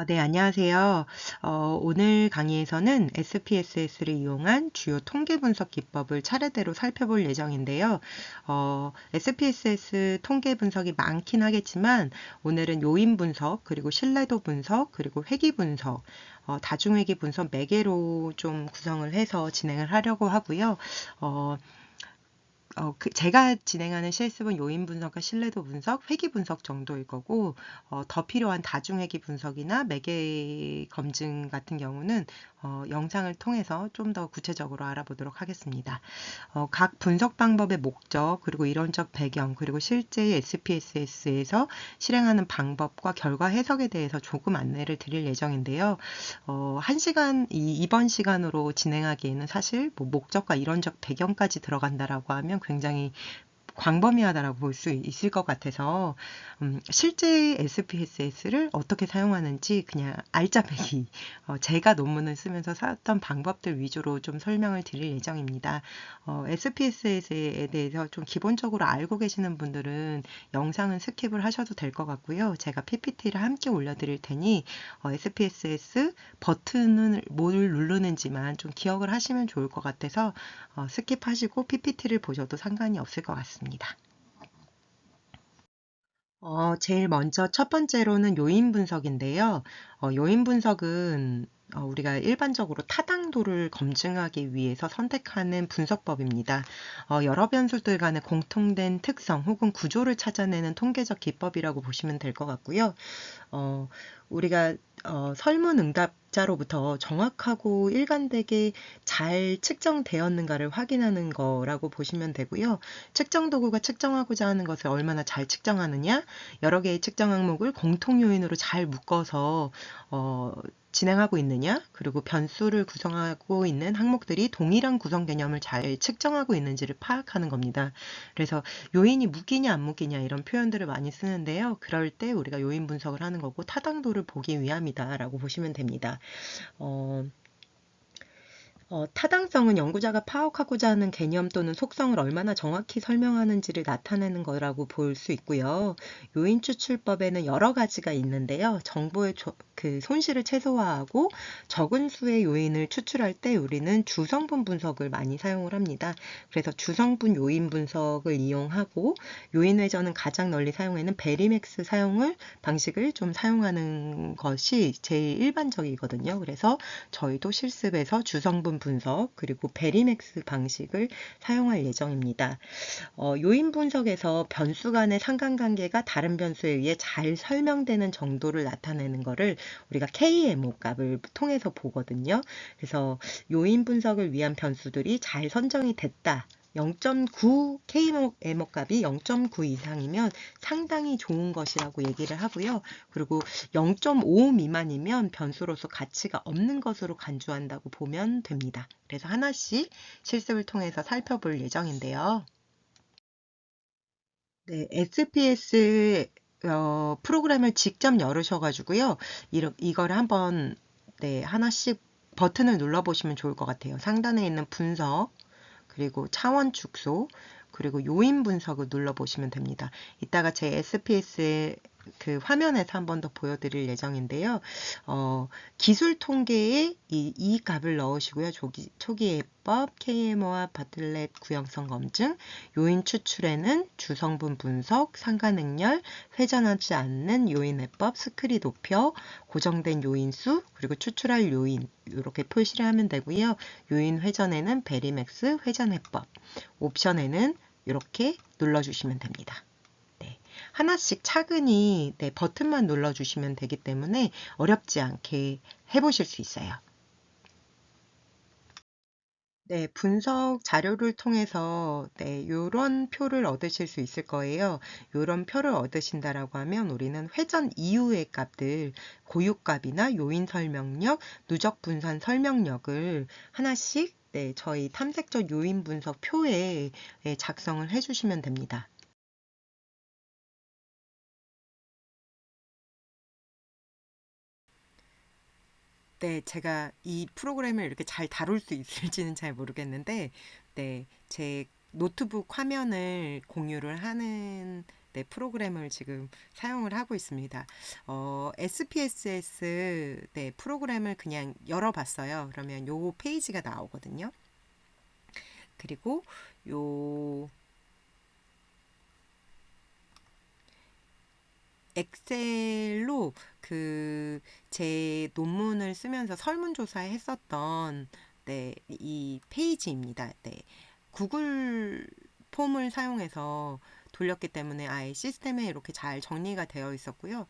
네, 안녕하세요. 오늘 강의에서는 SPSS를 이용한 주요 통계 분석 기법을 차례대로 살펴볼 예정인데요. SPSS 통계 분석이 많긴 하겠지만 오늘은 요인 분석, 그리고 신뢰도 분석, 그리고 회귀 분석, 다중회귀 분석 4개로 좀 구성을 해서 진행을 하려고 하고요. 어, 제가 진행하는 실습은 요인 분석과 신뢰도 분석, 회귀 분석 정도일 거고, 더 필요한 다중회귀 분석이나 매개 검증 같은 경우는 영상을 통해서 좀 더 구체적으로 알아보도록 하겠습니다. 각 분석 방법의 목적, 그리고 이론적 배경, 그리고 실제 SPSS에서 실행하는 방법과 결과 해석에 대해서 조금 안내를 드릴 예정인데요. 이번 시간으로 진행하기에는 사실 뭐 목적과 이론적 배경까지 들어간다라고 하면 굉장히 광범위하다라고 볼 수 있을 것 같아서 실제 SPSS를 어떻게 사용하는지 그냥 알짜배기 제가 논문을 쓰면서 쌓았던 방법들 위주로 좀 설명을 드릴 예정입니다. SPSS에 대해서 좀 기본적으로 알고 계시는 분들은 영상은 스킵을 하셔도 될 것 같고요. 제가 PPT를 함께 올려드릴 테니 SPSS 버튼을 뭘 누르는지만 좀 기억을 하시면 좋을 것 같아서 스킵하시고 PPT를 보셔도 상관이 없을 것 같습니다. 제일 먼저 첫 번째로는 요인 분석인데요. 요인 분석은 우리가 일반적으로 타당도를 검증하기 위해서 선택하는 분석법입니다. 여러 변수들 간의 공통된 특성 혹은 구조를 찾아내는 통계적 기법이라고 보시면 될 것 같고요. 어, 우리가 설문응답자로부터 정확하고 일관되게 잘 측정되었는가를 확인하는 거라고 보시면 되고요. 측정 도구가 측정하고자 하는 것을 얼마나 잘 측정하느냐, 여러 개의 측정 항목을 공통 요인으로 잘 묶어서 진행하고 있느냐, 그리고 변수를 구성하고 있는 항목들이 동일한 구성 개념을 잘 측정하고 있는지를 파악하는 겁니다. 그래서 요인이 묶이냐 안 묶이냐 이런 표현들을 많이 쓰는데요. 그럴 때 우리가 요인 분석을 하는 거고 타당도를 보기 위함이다라고 보시면 됩니다. 어, 타당성은 연구자가 파악하고자 하는 개념 또는 속성을 얼마나 정확히 설명하는지를 나타내는 거라고 볼 수 있고요. 요인 추출법에는 여러 가지가 있는데요. 정보의 그 손실을 최소화하고 적은 수의 요인을 추출할 때 우리는 주성분 분석을 많이 사용을 합니다. 그래서 주성분 요인 분석을 이용하고 요인 회전은 가장 널리 사용하는 베리맥스 방식을 좀 사용하는 것이 제일 일반적이거든요. 그래서 저희도 실습에서 주성분 분석 그리고 베리맥스 방식을 사용할 예정입니다. 요인 분석에서 변수 간의 상관관계가 다른 변수에 의해 잘 설명되는 정도를 나타내는 것을 우리가 KMO 값을 통해서 보거든요. 그래서 요인 분석을 위한 변수들이 잘 선정이 됐다. 0.9 KMO 값이 0.9 이상이면 상당히 좋은 것이라고 얘기를 하고요. 그리고 0.5 미만이면 변수로서 가치가 없는 것으로 간주한다고 보면 됩니다. 그래서 하나씩 실습을 통해서 살펴볼 예정인데요. 네, SPS 프로그램을 직접 열으셔가지고요. 이걸 한번 네, 하나씩 버튼을 눌러보시면 좋을 것 같아요. 상단에 있는 분석, 그리고 차원 축소, 그리고 요인 분석을 눌러보시면 됩니다. 이따가 제 SPS의 그 화면에서 한 번 더 보여드릴 예정인데요. 기술 통계에 이 값을 넣으시고요. 초기 예법, KMO와 바틀렛 구형성 검증, 요인 추출에는 주성분 분석, 상관행렬, 회전하지 않는 요인 해법, 스크리 도표, 고정된 요인수, 그리고 추출할 요인 이렇게 표시를 하면 되고요. 요인 회전에는 베리맥스 회전 해법, 옵션에는 이렇게 눌러주시면 됩니다. 네, 하나씩 차근히 네, 버튼만 눌러주시면 되기 때문에 어렵지 않게 해보실 수 있어요. 네, 분석 자료를 통해서 네, 요런 표를 얻으실 수 있을 거예요. 요런 표를 얻으신다라고 하면 우리는 회전 이후의 값들, 고유값이나 요인 설명력, 누적 분산 설명력을 하나씩 네, 저희 탐색적 요인 분석 표에 작성을 해주시면 됩니다. 네, 제가 이 프로그램을 이렇게 잘 다룰 수 있을지는 잘 모르겠는데, 네, 제 노트북 화면을 공유를 하는 네, 프로그램을 지금 사용을 하고 있습니다. SPSS 네, 프로그램을 그냥 열어봤어요. 그러면 요 페이지가 나오거든요. 그리고 요 엑셀로 그 제 논문을 쓰면서 설문조사 했었던 네, 이 페이지입니다. 네, 구글 폼을 사용해서 돌렸기 때문에 아예 시스템에 이렇게 잘 정리가 되어 있었고요.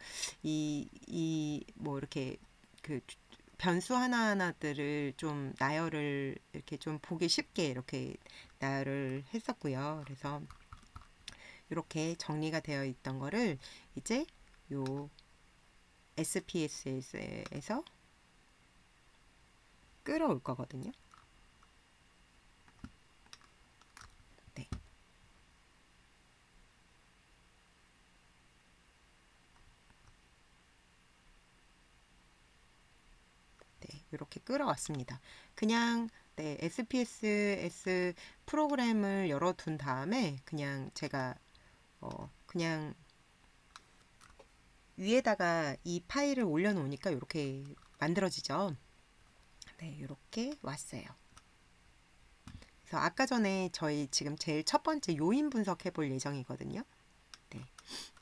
뭐 이렇게 그 변수 하나하나들을 좀 나열을 이렇게 좀 보기 쉽게 이렇게 나열을 했었고요. 그래서 이렇게 정리가 되어 있던 거를 이제 요 SPSS에서 끌어올 거거든요. 네. 네, 이렇게 끌어왔습니다. 그냥 네, SPSS 프로그램을 열어둔 다음에 그냥 제가 그냥 위에다가 이 파일을 올려놓으니까 이렇게 만들어지죠. 네, 이렇게 왔어요. 그래서 아까 전에 저희 지금 제일 첫 번째 요인 분석해 볼 예정이거든요. 네,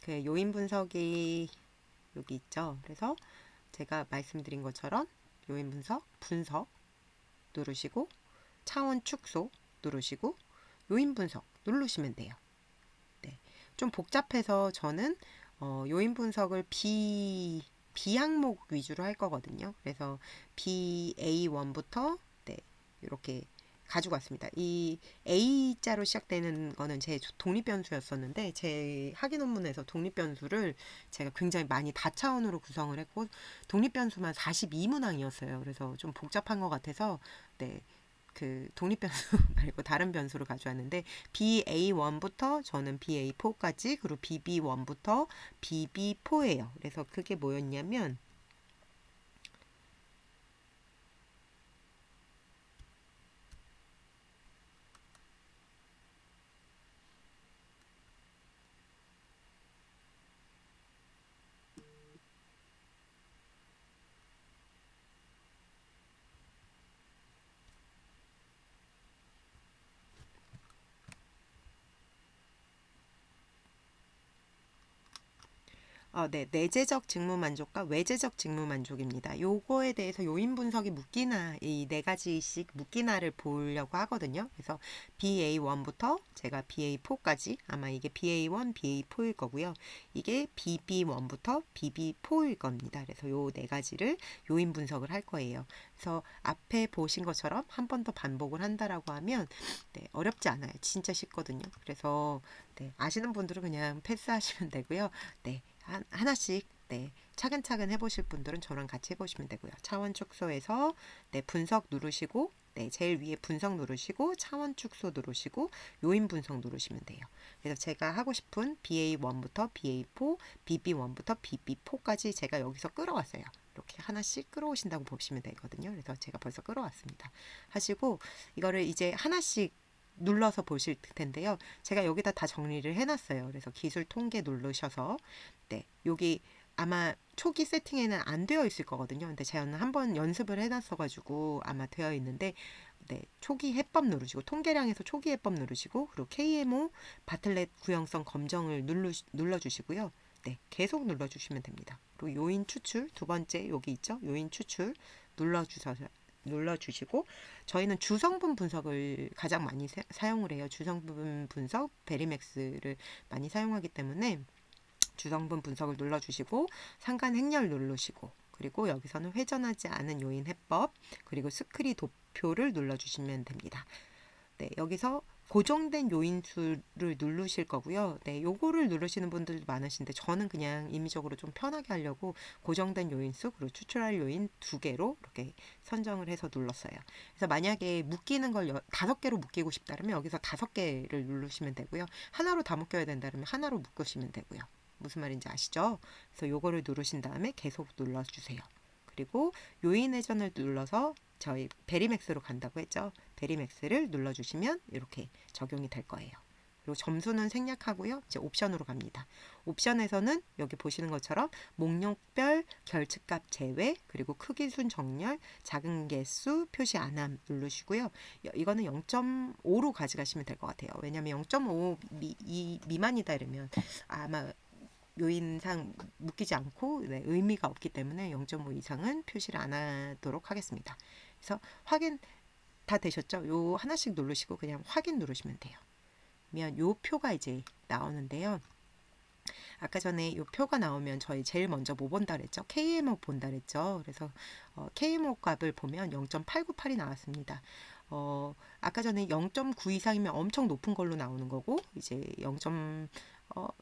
그 요인 분석이 여기 있죠. 그래서 제가 말씀드린 것처럼 요인 분석 누르시고 차원 축소 누르시고 요인 분석 누르시면 돼요. 네, 좀 복잡해서 저는 요인 분석을 B 항목 위주로 할 거거든요. 그래서 BA1부터 네, 이렇게 가지고 왔습니다. 이 A자로 시작되는 거는 제 독립변수였었는데 제 학위 논문에서 독립변수를 제가 굉장히 많이 다차원으로 구성을 했고 독립변수만 42문항이었어요. 그래서 좀 복잡한 것 같아서 네, 그 독립변수 말고 다른 변수를 가져왔는데 BA1부터 저는 BA4까지 그리고 BB1부터 BB4예요. 그래서 그게 뭐였냐면 네, 내재적 직무 만족과 외재적 직무 만족입니다. 요거에 대해서 요인 분석이 묶이나 이 네 가지씩 묶이나를 보려고 하거든요. 그래서 BA1부터 제가 BA4까지 아마 이게 BA1, BA4일 거고요. 이게 BB1부터 BB4일 겁니다. 그래서 요 네 가지를 요인 분석을 할 거예요. 그래서 앞에 보신 것처럼 한 번 더 반복을 한다라고 하면 네, 어렵지 않아요. 진짜 쉽거든요. 그래서 네, 아시는 분들은 그냥 패스하시면 되고요. 네, 하나씩 네, 차근차근 해보실 분들은 저랑 같이 해보시면 되고요. 차원 축소해서 네, 분석 누르시고 네, 제일 위에 분석 누르시고 차원 축소 누르시고 요인 분석 누르시면 돼요. 그래서 제가 하고 싶은 BA1부터 BA4, BB1부터 BB4까지 제가 여기서 끌어왔어요. 이렇게 하나씩 끌어오신다고 보시면 되거든요. 그래서 제가 벌써 끌어왔습니다. 하시고 이거를 이제 하나씩 눌러서 보실 텐데요. 제가 여기다 다 정리를 해놨어요. 그래서 기술 통계 누르셔서 네, 여기 아마 초기 세팅에는 안 되어 있을 거거든요. 근데 저는 한번 연습을 해놨어가지고 아마 되어 있는데 네, 초기 해법 누르시고 통계량에서 초기 해법 누르시고 그리고 KMO 바틀렛 구형성 검정을 눌러주시고요. 네, 계속 눌러주시면 됩니다. 그리고 요인 추출 두 번째 여기 있죠. 요인 추출 눌러주시고 저희는 주성분 분석을 가장 많이 사용을 해요. 주성분 분석 베리맥스를 많이 사용하기 때문에 주성분 분석을 눌러주시고 상관 행렬 누르시고 그리고 여기서는 회전하지 않은 요인 해법 그리고 스크리 도표를 눌러주시면 됩니다. 네, 여기서 고정된 요인수를 누르실 거고요. 네, 요거를 누르시는 분들도 많으신데 저는 그냥 임의적으로 좀 편하게 하려고 고정된 요인수 그리고 추출할 요인 두 개로 이렇게 선정을 해서 눌렀어요. 그래서 만약에 묶이는 걸 5개로 묶이고 싶다면 여기서 5개를 누르시면 되고요. 하나로 다 묶여야 된다면 하나로 묶으시면 되고요. 무슨 말인지 아시죠? 그래서 요거를 누르신 다음에 계속 눌러주세요. 그리고 요인 회전을 눌러서 저희 베리맥스로 간다고 했죠. 베리맥스를 눌러주시면 이렇게 적용이 될 거예요. 그리고 점수는 생략하고요. 이제 옵션으로 갑니다. 옵션에서는 여기 보시는 것처럼 목록별 결측값 제외, 그리고 크기 순 정렬, 작은 개수 표시 안함 누르시고요. 이거는 0.5로 가져가시면 될 것 같아요. 왜냐하면 0.5 미만이다 이러면 아마 요인상 묶이지 않고 의미가 없기 때문에 0.5 이상은 표시를 안 하도록 하겠습니다. 그래서 확인 다 되셨죠? 요 하나씩 누르시고 그냥 확인 누르시면 돼요. 그러면 요 표가 이제 나오는데요. 아까 전에 요 표가 나오면 저희 제일 먼저 뭐 본다 그랬죠? KMO 본다 그랬죠? 그래서 KMO 값을 보면 0.898이 나왔습니다. 아까 전에 0.9 이상이면 엄청 높은 걸로 나오는 거고, 이제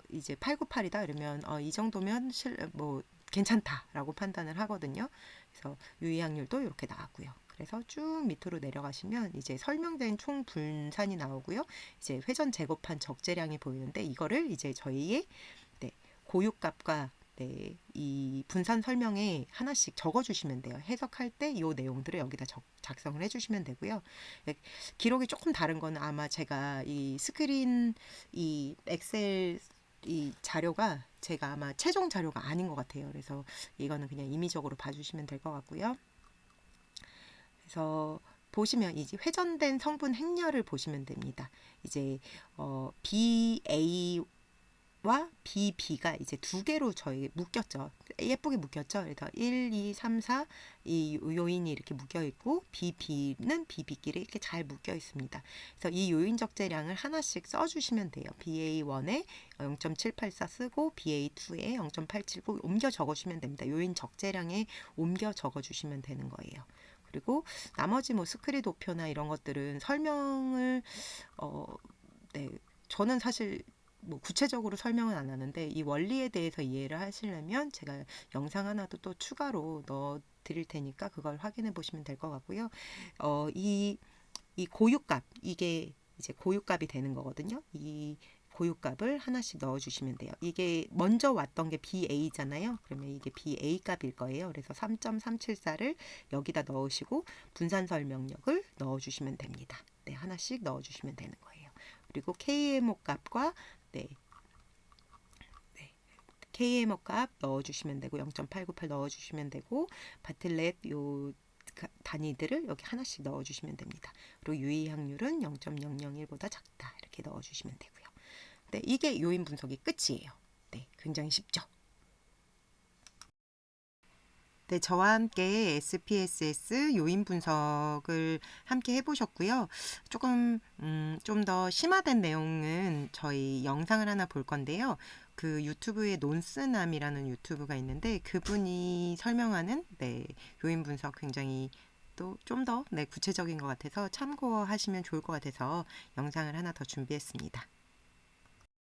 이제 898이다 이러면 이 정도면 뭐 괜찮다라고 판단을 하거든요. 그래서 유의확률도 이렇게 나왔고요. 그래서 쭉 밑으로 내려가시면 이제 설명된 총 분산이 나오고요. 이제 회전 제곱한 적재량이 보이는데 이거를 이제 저희의 고유값과 이 분산 설명에 하나씩 적어주시면 돼요. 해석할 때 이 내용들을 여기다 작성을 해주시면 되고요. 기록이 조금 다른 건 아마 제가 이 스크린 이 엑셀 이 자료가 제가 아마 최종 자료가 아닌 것 같아요. 그래서 이거는 그냥 임의적으로 봐주시면 될 것 같고요. 그래서 보시면 이제 회전된 성분 행렬을 보시면 됩니다. 이제 BA와 BB가 이제 두 개로 저희 묶였죠. 예쁘게 묶였죠. 그래서 1, 2, 3, 4 이 요인이 이렇게 묶여 있고 BB는 BB끼리 이렇게 잘 묶여 있습니다. 그래서 이 요인 적재량을 하나씩 써주시면 돼요. BA1에 0.784 쓰고 BA2에 0.879 옮겨 적어주시면 됩니다. 요인 적재량에 옮겨 적어주시면 되는 거예요. 그리고 나머지 뭐 스크린 도표나 이런 것들은 설명을 저는 사실 뭐 구체적으로 설명은 안 하는데 이 원리에 대해서 이해를 하시려면 제가 영상 하나도 또 추가로 넣어 드릴 테니까 그걸 확인해 보시면 될 것 같고요. 이 고유값, 이게 이제 고유값이 되는 거거든요. 이 고유값을 하나씩 넣어주시면 돼요. 이게 먼저 왔던 게 BA잖아요. 그러면 이게 BA 값일 거예요. 그래서 3.374를 여기다 넣으시고 분산 설명력을 넣어주시면 됩니다. 하나씩 넣어주시면 되는 거예요. 그리고 KMO 값과 KMO 값 넣어주시면 되고 0.898 넣어주시면 되고 바틀렛 요 단위들을 여기 하나씩 넣어주시면 됩니다. 그리고 유의 확률은 0.001보다 작다 이렇게 넣어주시면 되고요. 이게 요인 분석이 끝이에요. 굉장히 쉽죠. 저와 함께 SPSS 요인 분석을 함께 해보셨고요. 조금 좀 더 심화된 내용은 저희 영상을 하나 볼 건데요. 그 유튜브에 논스남이라는 유튜브가 있는데 그분이 설명하는 요인 분석 굉장히 또 좀 더 구체적인 것 같아서 참고하시면 좋을 것 같아서 영상을 하나 더 준비했습니다.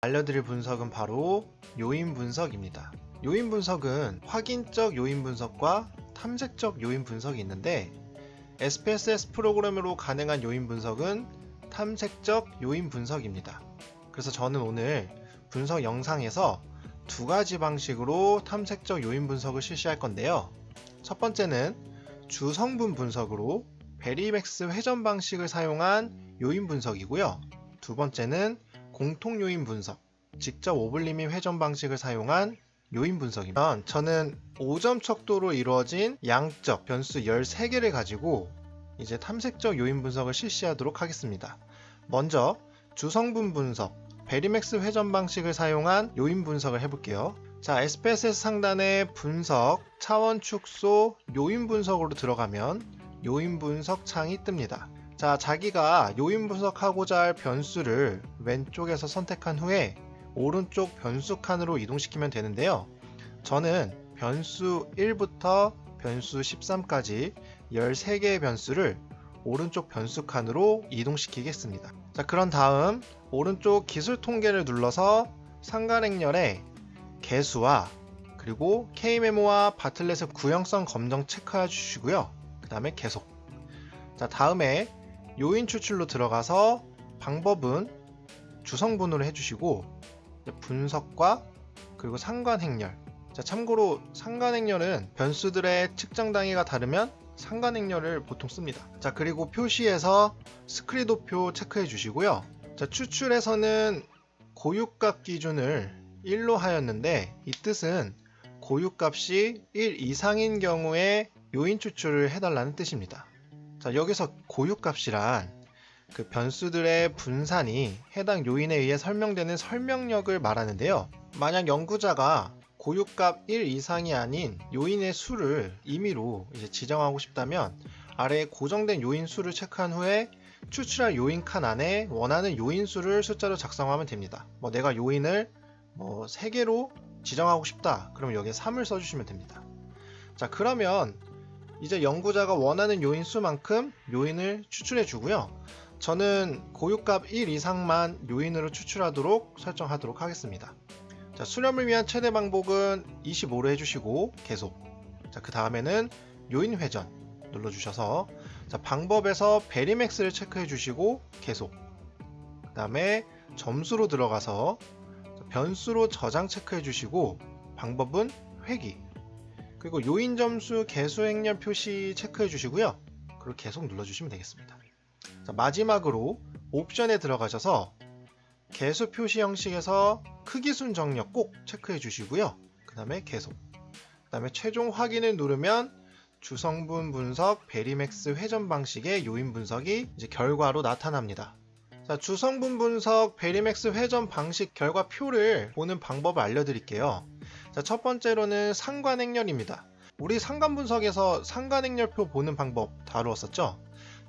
알려드릴 분석은 바로 요인 분석입니다. 요인 분석은 확인적 요인 분석과 탐색적 요인 분석이 있는데 SPSS 프로그램으로 가능한 요인 분석은 탐색적 요인 분석입니다. 그래서 저는 오늘 분석 영상에서 두 가지 방식으로 탐색적 요인 분석을 실시할 건데요. 첫 번째는 주성분 분석으로 베리맥스 회전 방식을 사용한 요인 분석이고요. 두 번째는 공통 요인 분석, 직접 오블리밍 회전 방식을 사용한 요인 분석이면 저는 5점 척도로 이루어진 양적 변수 13개를 가지고 이제 탐색적 요인 분석을 실시하도록 하겠습니다. 먼저 주성분 분석, 베리맥스 회전 방식을 사용한 요인 분석을 해볼게요. 자, SPSS 상단에 분석, 차원 축소, 요인 분석으로 들어가면 요인 분석 창이 뜹니다. 자, 자기가 요인 분석하고자 할 변수를 왼쪽에서 선택한 후에 오른쪽 변수 칸으로 이동시키면 되는데요. 저는 변수 1부터 변수 13까지 13개의 변수를 오른쪽 변수 칸으로 이동시키겠습니다. 자, 그런 다음 오른쪽 기술 통계를 눌러서 상관행렬에 개수와 그리고 K메모와 바틀렛의 구형성 검정 체크해 주시고요. 그 다음에 계속. 자, 다음에 요인 추출로 들어가서 방법은 주성분으로 해주시고 분석과 그리고 상관행렬. 자, 참고로 상관행렬은 변수들의 측정 단위가 다르면 상관행렬을 보통 씁니다. 자, 그리고 표시에서 스크리도표 체크해 주시고요. 자, 추출에서는 고유값 기준을 1로 하였는데 이 뜻은 고유값이 1 이상인 경우에 요인 추출을 해달라는 뜻입니다. 자, 여기서 고유값이란 그 변수들의 분산이 해당 요인에 의해 설명되는 설명력을 말하는데요. 만약 연구자가 고유값 1 이상이 아닌 요인의 수를 임의로 지정하고 싶다면 아래에 고정된 요인 수를 체크한 후에 추출할 요인 칸 안에 원하는 요인 수를 숫자로 작성하면 됩니다. 내가 요인을 3개로 지정하고 싶다. 그럼 여기에 3을 써주시면 됩니다. 자, 그러면 이제 연구자가 원하는 요인 수만큼 요인을 추출해 주고요. 저는 고유값 1 이상만 요인으로 추출하도록 설정하도록 하겠습니다. 자, 수렴을 위한 최대 방법은 25로 해주시고 계속. 자, 그 다음에는 요인 회전 눌러주셔서 자, 방법에서 베리맥스를 체크해 주시고 계속. 그 다음에 점수로 들어가서 변수로 저장 체크해 주시고 방법은 회귀. 그리고 요인 점수 개수 행렬 표시 체크해 주시고요. 그리고 계속 눌러주시면 되겠습니다. 자, 마지막으로 옵션에 들어가셔서 개수 표시 형식에서 크기 순 정렬 꼭 체크해 주시고요. 그 다음에 계속. 그 다음에 최종 확인을 누르면 주성분 분석 베리맥스 회전 방식의 요인 분석이 이제 결과로 나타납니다. 자, 주성분 분석 베리맥스 회전 방식 결과표를 보는 방법을 알려드릴게요. 자, 첫 번째로는 상관행렬입니다. 우리 상관 분석에서 상관행렬표 보는 방법 다루었었죠?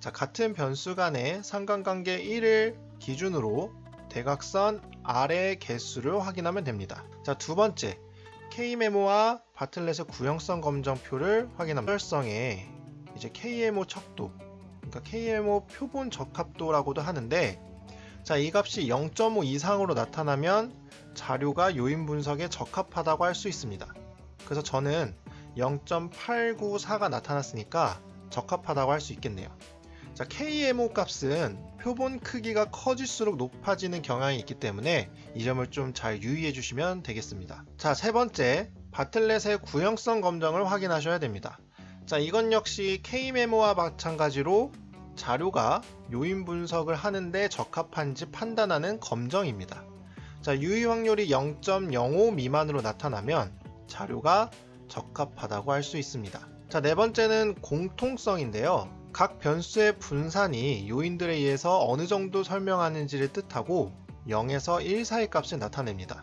자, 같은 변수 간의 상관관계 1을 기준으로 대각선 아래의 개수를 확인하면 됩니다. 자, 두 번째, K메모와 바틀렛의 구형성 검정표를 확인합니다. 결성에 이제 K메모 척도, 그러니까 K메모 표본 적합도라고도 하는데, 자, 이 값이 0.5 이상으로 나타나면 자료가 요인 분석에 적합하다고 할 수 있습니다. 그래서 저는 0.894가 나타났으니까 적합하다고 할 수 있겠네요. 자, KMO 값은 표본 크기가 커질수록 높아지는 경향이 있기 때문에 이 점을 좀 잘 유의해 주시면 되겠습니다. 자, 세 번째, 바틀렛의 구형성 검정을 확인하셔야 됩니다. 자, 이건 역시 K메모와 마찬가지로 자료가 요인 분석을 하는데 적합한지 판단하는 검정입니다. 자, 유의 확률이 0.05 미만으로 나타나면 자료가 적합하다고 할 수 있습니다. 자, 네 번째는 공통성인데요. 각 변수의 분산이 요인들에 의해서 어느 정도 설명하는지를 뜻하고 0에서 1 사이 값을 나타냅니다.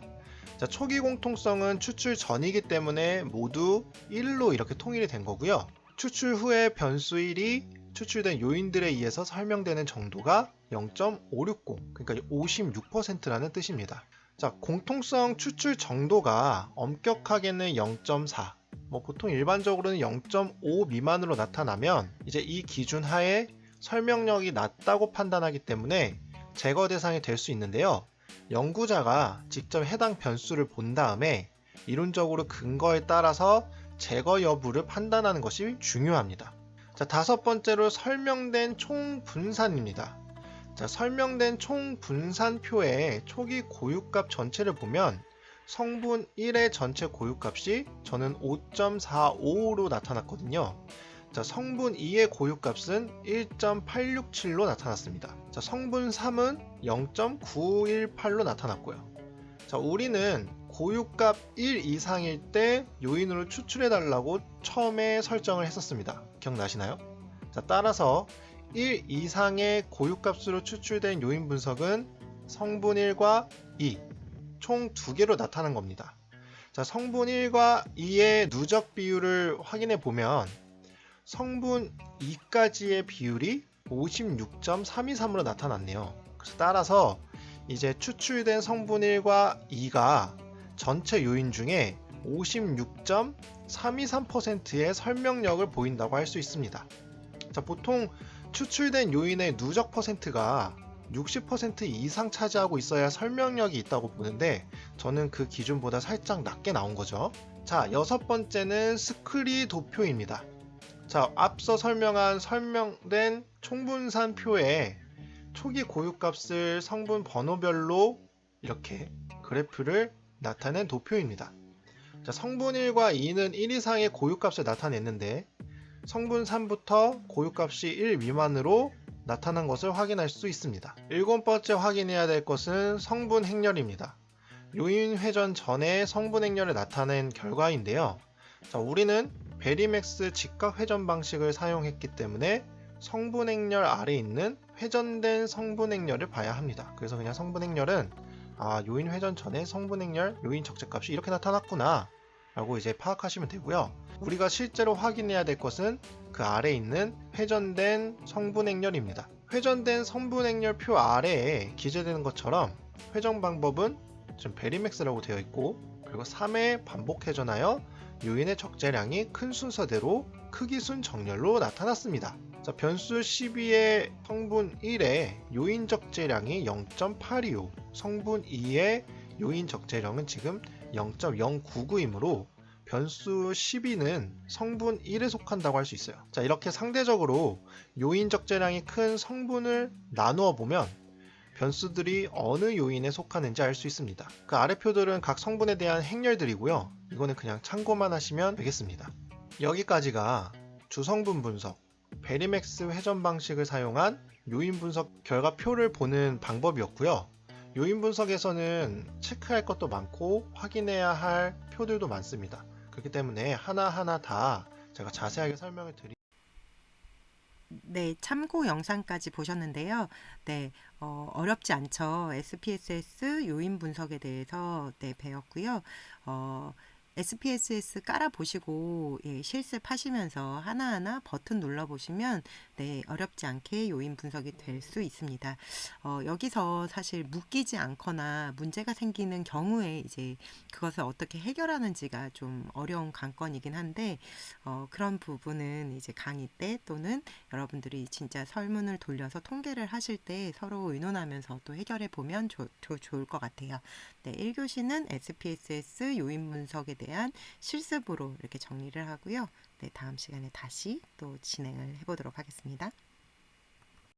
자, 초기 공통성은 추출 전이기 때문에 모두 1로 이렇게 통일이 된 거고요. 추출 후에 변수 1이 추출된 요인들에 의해서 설명되는 정도가 0.560, 그러니까 56%라는 뜻입니다. 자, 공통성 추출 정도가 엄격하게는 0.4, 보통 일반적으로는 0.5 미만으로 나타나면 이제 이 기준 하에 설명력이 낮다고 판단하기 때문에 제거 대상이 될 수 있는데요. 연구자가 직접 해당 변수를 본 다음에 이론적으로 근거에 따라서 제거 여부를 판단하는 것이 중요합니다. 자, 다섯 번째로 설명된 총 분산입니다. 자, 설명된 총 분산표의 초기 고유값 전체를 보면 성분 1의 전체 고유값이 저는 5.45로 나타났거든요. 자, 성분 2의 고유값은 1.867로 나타났습니다. 자, 성분 3은 0.918로 나타났고요. 자, 우리는 고유값 1 이상일 때 요인으로 추출해 달라고 처음에 설정을 했었습니다. 기억나시나요? 자, 따라서 1 이상의 고유값으로 추출된 요인 분석은 성분 1과 2, 총 2개로 나타난 겁니다. 자, 성분 1과 2의 누적 비율을 확인해 보면 성분 2까지의 비율이 56.323으로 나타났네요. 그래서 따라서 이제 추출된 성분 1과 2가 전체 요인 중에 56.323%의 설명력을 보인다고 할 수 있습니다. 자, 보통 추출된 요인의 누적 퍼센트가 60% 이상 차지하고 있어야 설명력이 있다고 보는데 저는 그 기준보다 살짝 낮게 나온 거죠. 자, 여섯 번째는 스크리 도표입니다. 자, 앞서 설명된 총분산표에 초기 고유값을 성분 번호별로 이렇게 그래프를 나타낸 도표입니다. 자, 성분 1과 2는 1 이상의 고유값을 나타냈는데 성분 3부터 고유값이 1 미만으로 나타난 것을 확인할 수 있습니다. 7번째 확인해야 될 것은 성분 행렬입니다. 요인 회전 전에 성분 행렬을 나타낸 결과인데요. 자, 우리는 베리맥스 직각 회전 방식을 사용했기 때문에 성분 행렬 아래 있는 회전된 성분 행렬을 봐야 합니다. 그래서 그냥 성분 행렬은 요인 회전 전에 성분 행렬 요인 적재값이 이렇게 나타났구나 라고 이제 파악하시면 되고요. 우리가 실제로 확인해야 될 것은 그 아래 있는 회전된 성분 행렬입니다. 회전된 성분 행렬 표 아래에 기재되는 것처럼 회전 방법은 지금 베리맥스라고 되어 있고, 그리고 3회 반복 회전하여 요인의 적재량이 큰 순서대로 크기순 정렬로 나타났습니다. 자, 변수 12의 성분 1의 요인 적재량이 0.825, 성분 2의 요인 적재량은 지금 0.099이므로 변수 12는 성분 1에 속한다고 할 수 있어요. 자, 이렇게 상대적으로 요인 적재량이 큰 성분을 나누어 보면 변수들이 어느 요인에 속하는지 알 수 있습니다. 그 아래 표들은 각 성분에 대한 행렬들이고요. 이거는 그냥 참고만 하시면 되겠습니다. 여기까지가 주성분 분석, 베리맥스 회전 방식을 사용한 요인 분석 결과표를 보는 방법이었고요. 요인 분석에서는 체크할 것도 많고 확인해야 할 표들도 많습니다. 그렇기 때문에 하나하나 다 제가 자세하게 설명을 네, 참고 영상까지 보셨는데요. 네, 어렵지 않죠. SPSS 요인 분석에 대해서 배웠고요. SPSS 깔아보시고 실습하시면서 하나하나 버튼 눌러보시면 어렵지 않게 요인 분석이 될 수 있습니다. 여기서 사실 묶이지 않거나 문제가 생기는 경우에 이제 그것을 어떻게 해결하는지가 좀 어려운 관건이긴 한데 그런 부분은 이제 강의 때 또는 여러분들이 진짜 설문을 돌려서 통계를 하실 때 서로 의논하면서 또 해결해 보면 좋을 것 같아요. 네, 1교시는 SPSS 요인 분석에 대한 실습으로 이렇게 정리를 하고요. 네, 다음 시간에 다시 또 진행을 해보도록 하겠습니다.